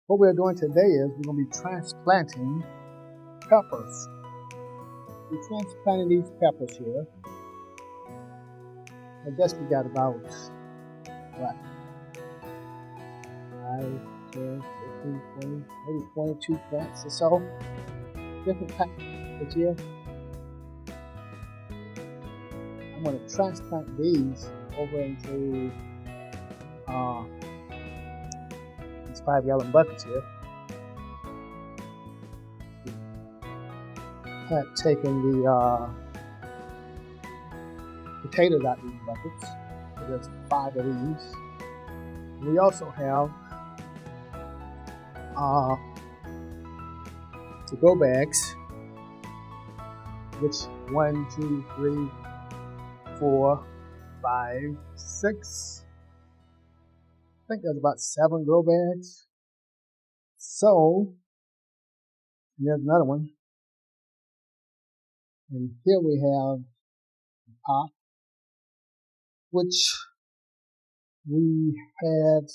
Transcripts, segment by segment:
What we're doing today is we're going to be transplanting peppers. We're transplanting these peppers here. I guess we got about, what, 5, 10, 15, 20, maybe 22 plants or so. Different types here. I'm going to transplant these over into these 5-gallon buckets here. I've taken the potatoes out of these buckets. So there's 5 of these. We also have to-go bags, which 1, 2, 3, 4, 5, 6. I think there's about 7 grow bags. So there's another one. And here we have a pot, which we had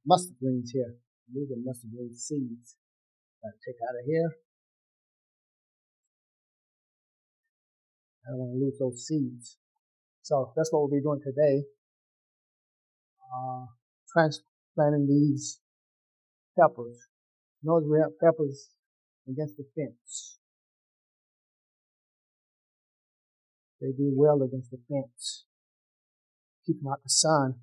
mustard greens here. These are mustard green seeds. Gotta take out of here. I don't want to lose those seeds. So that's what we'll be doing today. Transplanting these peppers. Notice we have peppers against the fence. They do well against the fence. Keep them out the sun.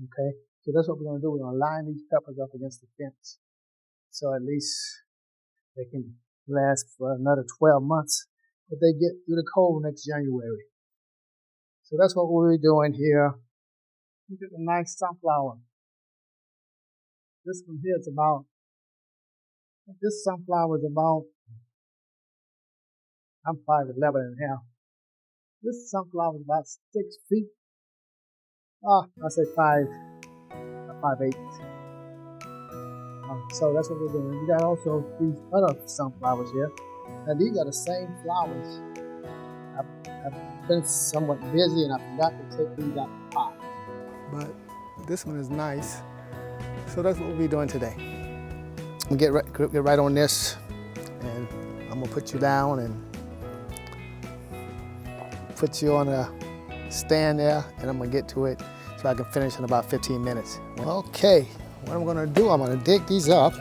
Okay, so that's what we're going to do. We're going to line these peppers up against the fence. So at least they can last for another 12 months if they get through the cold next January. So that's what we'll be doing here. Look at the nice sunflower. This one here is about, this sunflower is about, I'm 5'11" and a half. This sunflower is about 6 feet. I say 5'8". So that's what we're doing. We got also these other sunflowers here. Now these are the same flowers. I've been somewhat busy and I forgot to take these out of the pot. But this one is nice. So that's what we'll be doing today. We'll get right on this, and I'm gonna put you down and put you on a stand there, and I'm gonna get to it so I can finish in about 15 minutes. Okay, what I'm gonna do, I'm gonna dig these up.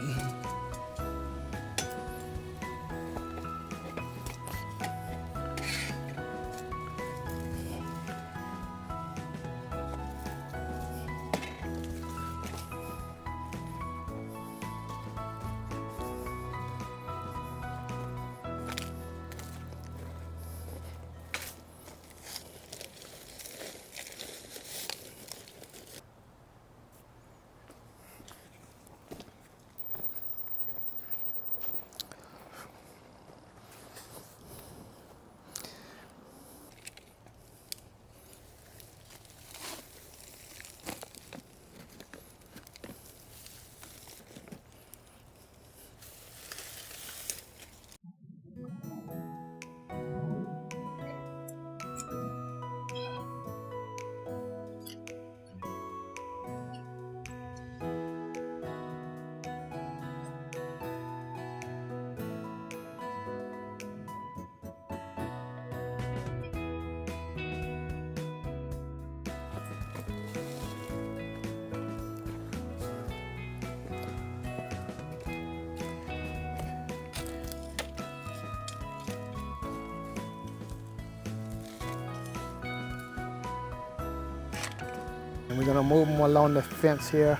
And we're gonna move them along the fence here,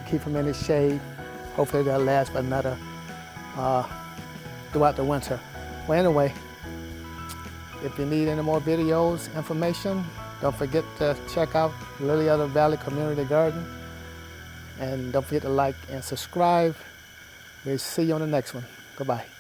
keep them in the shade. Hopefully they'll last for another, throughout the winter. Well, anyway, if you need any more videos, information, don't forget to check out Lilly of the Valley Community Garden. And don't forget to like and subscribe. We'll see you on the next one. Goodbye.